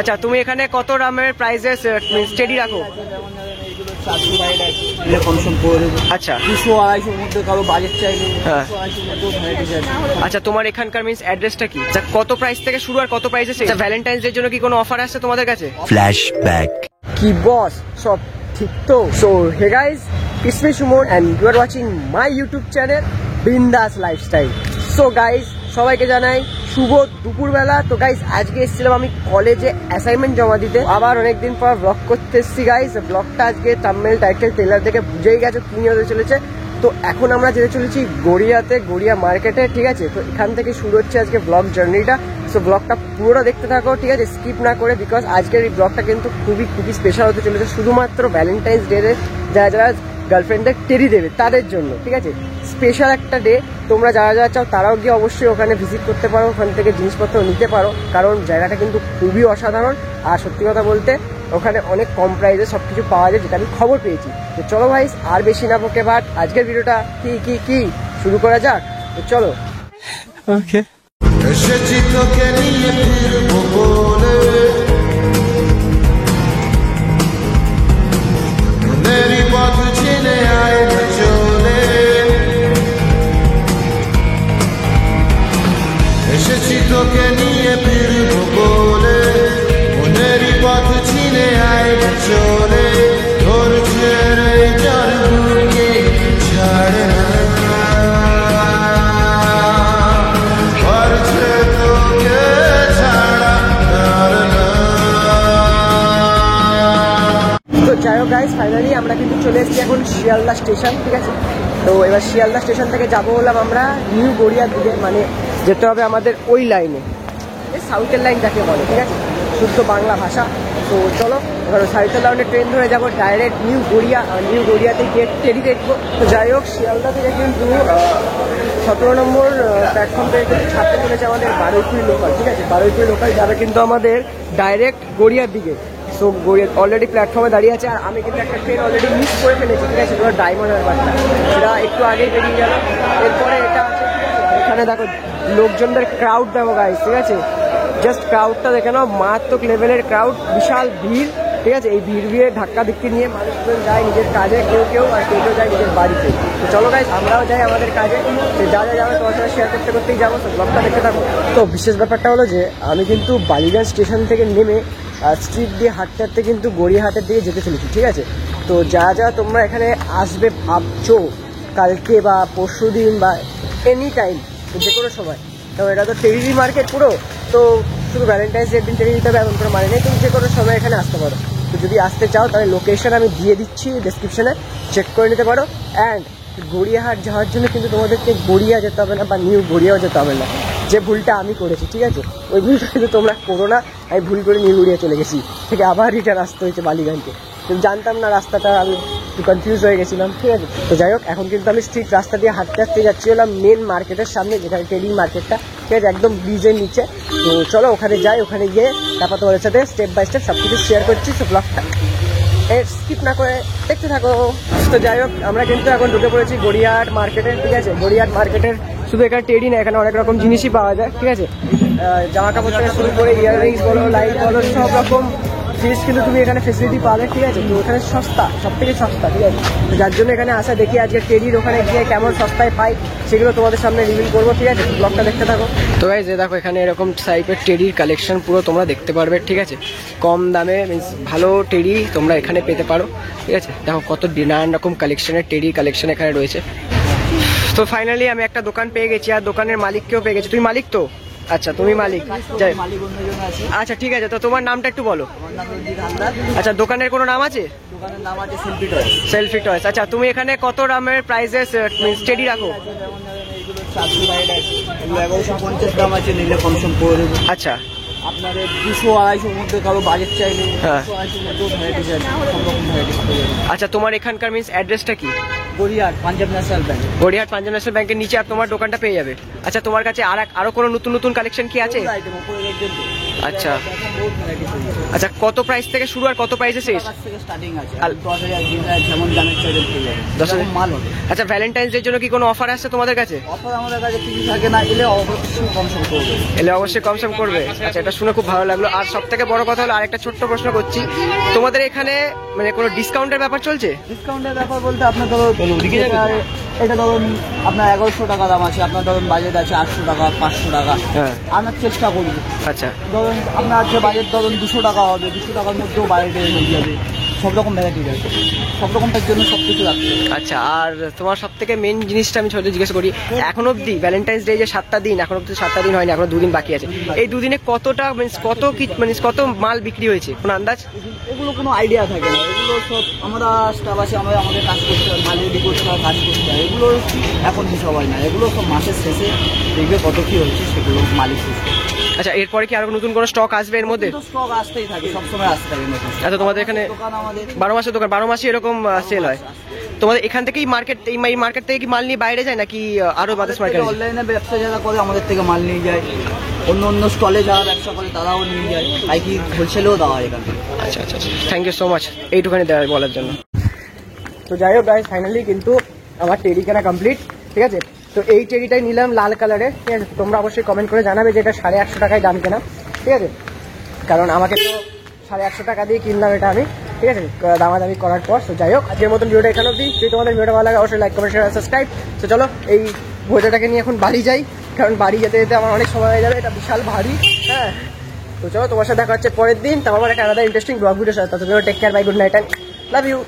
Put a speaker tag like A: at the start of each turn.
A: আচ্ছা তুমি এখানে কত দামের প্রাইসেস স্টেডি রাখো? আচ্ছা
B: 200-250 মধ্যে কারো বাজেট চাইলে।
A: হ্যাঁ আচ্ছা তোমার এখানকার মিন্স অ্যাড্রেসটা কি? আচ্ছা কত প্রাইস থেকে শুরু আর কত প্রাইসে? আচ্ছা ভ্যালেন্টাইন্স ডে এর জন্য কি কোনো অফার আছে তোমাদের কাছে?
C: Flashback.
A: কি বস সব ঠিক তো? So hey guys, it's me Suman and you are watching my YouTube channel Bindaas lifestyle. So guys সবাইকে জানাই শুভ দুপুরবেলা। তো গাইস আজকে এসেছিলাম আমি কলেজে অ্যাসাইনমেন্ট জমা দিতে, আবার অনেকদিন পর ব্লগ করতে এসেছি গাইস। ব্লগটা আজকে থাম্বনেল টাইটেল ট্রেলার দেখে বুঝেই গেছো কি নিয়ে হতে চলেছে। তো এখন আমরা যেতে চলেছি গড়িয়াতে, গড়িয়া মার্কেটে, ঠিক আছে? তো এখান থেকে শুরু হচ্ছে আজকে ব্লগ জার্নিটা। সো ব্লগটা পুরোটা দেখতে থাকো, ঠিক আছে, স্কিপ না করে, বিকজ আজকের এই ব্লগটা কিন্তু খুবই খুবই স্পেশাল হতে চলেছে শুধুমাত্র ভ্যালেন্টাইন্স ডে যারা যারা গার্লফ্রেন্ডদের টেরি দেবে তাদের জন্য, ঠিক আছে? স্পেশাল একটা ডে। তোমরা যারা যারা চাও তারাও গিয়ে অবশ্যই ওখানে ভিজিট করতে পারো, ওখান থেকে জিনিসপত্র নিতে পারো, কারণ জায়গাটা কিন্তু খুবই অসাধারণ। আর সত্যি কথা বলতে ওখানে অনেক কম প্রাইসে সব কিছু পাওয়া যায়, যেটা আমি খবর পেয়েছি। তো চলো ভাই আর বেশি না বকে বাট আজকের ভিডিওটা কি শুরু করা যাক। তো চলো। ওকে
D: তোকে নিয়ে ফিরবো বলে মনেরই পথ চিনে আয় চলে তোর ছেড়ে যার বুকে ছাড়ে না করছে তোকে ছাড়া।
A: তো যাই হোক গাইস, ফাইনালি আমরা কিন্তু চলে এসেছি এখন শিয়ালদা স্টেশন, ঠিক আছে? তো এবার শিয়ালদা স্টেশন থেকে যাবো বললাম আমরা নিউ গড়িয়ার দিকে, মানে যেতে হবে আমাদের ওই লাইনে, সাউথের লাইন যাকে বলে, ঠিক আছে, শুদ্ধ বাংলা ভাষা। তো চলো এবার সাউথের লাইনে ট্রেন ধরে যাবো ডাইরেক্ট নিউ গড়িয়া। নিউ গড়িয়াতে গিয়ে টেরি দেখবো। তো যাই হোক শিয়ালদা থেকে কিন্তু 17 নম্বর প্ল্যাটফর্ম থেকে কিন্তু ছাড়তে চলেছে আমাদের বারুইপুরি লোকাল, ঠিক আছে? বারুইপুরি লোকাল যাবে কিন্তু আমাদের ডাইরেক্ট গড়িয়ার দিকে। সো গড়িয়া অলরেডি প্ল্যাটফর্মে দাঁড়িয়ে আছে, আর আমি কিন্তু একটা ট্রেন অলরেডি মিস করে ফেলেছি, ঠিক আছে? ওটা ডায়মন্ড হারবারটা, সেটা একটু আগেই বেরিয়ে গেল। এরপরে এটা আছে, এখানে দেখো লোকজনদের ক্রাউড দেখো গাইস, ঠিক আছে? জাস্ট ক্রাউডটা দেখে নাও, মারাত্মক লেভেলের ক্রাউড, বিশাল ভিড়, ঠিক আছে? এই ভিড় ধাক্কা ধিক্কি নিয়ে মানুষজন যায় নিজের কাজে, কেউ আর কেউ যায় নিজের বাড়িতে। তো চলো গাইস আমরাও যাই আমাদের কাজে। যা যাবে তোমার সাথে শেয়ার করতেই যাবো। তো ব্লগটা দেখতে থাকো। তো বিশেষ ব্যাপারটা হলো যে আমি কিন্তু বালিগঞ্জ স্টেশন থেকে নেমে স্ট্রিট দিয়ে হাঁটতে হাঁটতে কিন্তু গড়িয়াহাটের দিকে যেতে চলেছি, ঠিক আছে? তো যা তোমরা এখানে আসবে ভাবছো কালকে বা পরশু দিন বা এনি টাইম, যে কোনো সময়, তো এটা তো টেরি মার্কেট পুরো, তো শুধু ভ্যালেন্টাইন্স ডের দিন টেরি দিতে হবে এমন কোনো মানে নেই। তুমি যে কোনো সময় এখানে আসতে পারো। তো যদি আসতে চাও তাহলে লোকেশন আমি দিয়ে দিচ্ছি ডিসক্রিপশনে, চেক করে নিতে পারো। অ্যান্ড গড়িয়াহাট যাওয়ার জন্য কিন্তু তোমাদেরকে গড়িয়া যেতে হবে না বা নিউ গড়িয়াও যেতে হবে না, যে ভুলটা আমি করেছি, ঠিক আছে? ওই ভুলটা কিন্তু তোমরা করো না। আমি ভুল করে নিউ গড়িয়া চলে গেছি, থেকে আবার রিটার্ন আসতে হয়েছে বালিগঞ্জে। কিন্তু জানতাম না রাস্তাটা, আমি একটু কনফিউজ হয়ে গেছিলাম, ঠিক আছে? তো যাই হোক এখন কিন্তু আমি স্ট্রিট রাস্তা দিয়ে হাঁটতে হাঁটতে যাচ্ছি হলাম মেন মার্কেটের সামনে, যেখানে টেরি মার্কেটটা, ঠিক আছে, একদম ব্রিজের নিচে। তো চলো ওখানে যাই, ওখানে গিয়ে তারপর তোমাদের সাথে স্টেপ বাই স্টেপ সব কিছু শেয়ার করছি। তো ব্লগটা স্কিপ না করে দেখতে থাকো। তো যাই হোক আমরা কিন্তু এখন ঢুকে পড়েছি গড়িয়াহাট মার্কেটে, ঠিক আছে? গড়িয়াহাট মার্কেটের শুধু এখানে টেরি না, এখানে অনেক রকম জিনিসই পাওয়া যায়, ঠিক আছে? জামা কাপড় থেকে শুরু করে ইয়াররিংস বলো, লাইট বলো, সব রকম জিনিস কিন্তু তুমি এখানে ফেসিলিটি পাবে, ঠিক আছে? তো এখানে সস্তা, সব থেকে সস্তা, ঠিক আছে? তো যার জন্য এখানে আসা, দেখি আজকে টেরির ওখানে গিয়ে কেমন সস্তায় পাই সেগুলো তোমাদের সামনে রিভিল করবো, ঠিক আছে? ব্লগটা দেখতে থাকো। তো গাইস যে দেখো এখানে এরকম টাইপের টেরির কালেকশন পুরো তোমরা দেখতে পারবে, ঠিক আছে? কম দামে মিন্স ভালো টেরি তোমরা এখানে পেতে পারো, ঠিক আছে? দেখো কত নানান রকম কালেকশনের টেরি কালেকশন এখানে রয়েছে। তো ফাইনালি আমি একটা দোকান পেয়ে গেছি, আর দোকানের মালিককেও পেয়ে গেছি। তুমি মালিক তো? আচ্ছা তুমি মালিক, যাই আচ্ছা ঠিক আছে। তো তোমার নামটা একটু বলো। আচ্ছা দোকানের কোনো নাম আছে?
B: দোকানের নাম আছে সেলফি টয়স।
A: সেলফি টয়স। আচ্ছা তুমি এখানে কত দামের প্রাইসেস স্টেডি রাখো?
B: 1150 দাম আছে, নিলে কম সম করে দেবো।
A: আচ্ছা
B: আপনার 200-250 মধ্যে কারো বাজেট চাইলে।
A: হ্যাঁ
B: 250 মধ্যেও ভ্যারাইটিস আছে, সব রকম ভ্যারাইটিস পেয়ে যাবেন।
A: আচ্ছা তোমার এখানকার মিন্স অ্যাড্রেসটা কি?
B: Gariahat Punjab national bank.
A: Gariahat Punjab national ব্যাংকের নিচে আর তোমার দোকানটা পেয়ে যাবে। আচ্ছা তোমার কাছে আরো কোনো নতুন নতুন কালেকশন কি আছে? আচ্ছা
B: বহুত ভ্যারাইটি তৈরি আছে।
A: আচ্ছা, কত প্রাইস থেকে শুরু আর কত প্রাইসে শেষ?
B: 10,000 থেকে স্টার্টিং আছে,
A: আর
B: 10,000 20,000 যেমন দামের চাইলে পেয়ে যাবে।
A: 10,000
B: মাল হবে।
A: আচ্ছা, ভ্যালেন্টাইন্স ডের জন্য কি কোনো অফার আছে তোমাদের কাছে?
B: অফার আমাদের কাছে কিছু থাকে না, এলে অবশ্যই কম সম করবে।
A: এলে অবশ্যই কম সম করবে। আচ্ছা, এটা শুনে খুব ভালো লাগলো। আর সব থেকে বড় কথা হলো, আরেকটা ছোট্ট প্রশ্ন করছি, তোমাদের এখানে মানে কোনো ডিসকাউন্টের ব্যাপার চলছে?
B: ডিসকাউন্টের ব্যাপার বলতে আপনার ধরো এটা ধরুন আপনার 1100 টাকা দাম আছে, আপনার ধরুন বাজেট আছে 800 টাকা 500 টাকা,
A: হ্যাঁ।
B: আপনার চেষ্টা করবো।
A: আচ্ছা
B: ধরুন আপনার আছে বাজেট ধরুন 200 টাকা হবে, 200 টাকার মধ্যেও বাইরে হয়ে যাবে। সব রকম ভ্যারাইটি আছে, সব রকমটার জন্য সব কিছু আছে।
A: আচ্ছা, আর তোমার সব থেকে মেন জিনিসটা আমি ছোট জিজ্ঞেস করি, এখন অবধি ভ্যালেন্টাইন্স ডে যে 7টা দিন, এখন অবধি 7টা দিন হয়নি, এখন 2 দিন বাকি আছে, এই 2 দিনে কতটা কত কি কত মাল বিক্রি হয়েছে কোনো আন্দাজ?
B: এগুলো কোনো আইডিয়া থাকে না, এগুলো সব আমরা স্টাফ আছে, আমরা আমাদের কাজ করতে হয়, মাল রেডি করতে হয়, কাজ করতে হয়, এগুলো এখন হিসাব হয় না, এগুলো সব মাসের শেষে দেখবে কত কি হচ্ছে সেগুলো মালিক শেষে।
A: আচ্ছা, এরপরে কি আরো নতুন কোনো স্টক আসবে এর মধ্যে?
B: স্টক আসতেই থাকে, সবসময় আসতে থাকে নতুন।
A: আচ্ছা, তোমাদের এখানে
B: দোকান আমাদের
A: 12 মাসের দোকান, 12 মাসই এরকম সেল হয়? তোমাদের এখান থেকেই মার্কেট, এই মার্কেট থেকে কি মাল নিয়ে বাইরে যায় নাকি আরো বাদার্স মার্কেট?
B: অনলাইনে ব্যবসা যারা করে আমাদের থেকে মাল নিয়ে যায়, অন্য অন্য স্টলে যারা ব্যবসা করে তারাও নিয়ে যায়, পাইকি হোলসেলেও দেওয়া হয় এখান থেকে।
A: আচ্ছা আচ্ছা, থ্যাংক ইউ সো মাচ এইটুখানি দেওয়া বলার জন্য। তো যাই হোক গাইস, ফাইনালি কিন্তু আমার টেরি কেনা কমপ্লিট, ঠিক আছে। তো এই টেরিটাই নিলাম লাল কালারের, ঠিক আছে। তোমরা অবশ্যই কমেন্ট করে জানাবে যে এটা 150 টাকায় দাম কেনা, ঠিক আছে, কারণ আমাকে তো 150 টাকা দিয়ে কিনলাম এটা আমি, ঠিক আছে, দামাদামি করার পর। তো যাই হোক, আজকের মতন ভিডিওটা এখানে অবধি। যদি তোমাদের ভিডিওটা ভালো লাগে অবশ্যই লাইক কমেন্ট শেয়ার সাবস্ক্রাইব। তো চলো এই বোঝাটাকে নিয়ে এখন বাড়ি যাই, কারণ বাড়ি যেতে যেতে আমার অনেক সময় হয়ে যাবে, এটা বিশাল ভারী, হ্যাঁ। তো চলো, তোমার সাথে দেখা হচ্ছে পরের দিন, তারপর একটা আলাদা ইন্টারেস্টিং ব্লগ ভিডিও সাথে। ততক্ষণ take care, bye, good night and love you.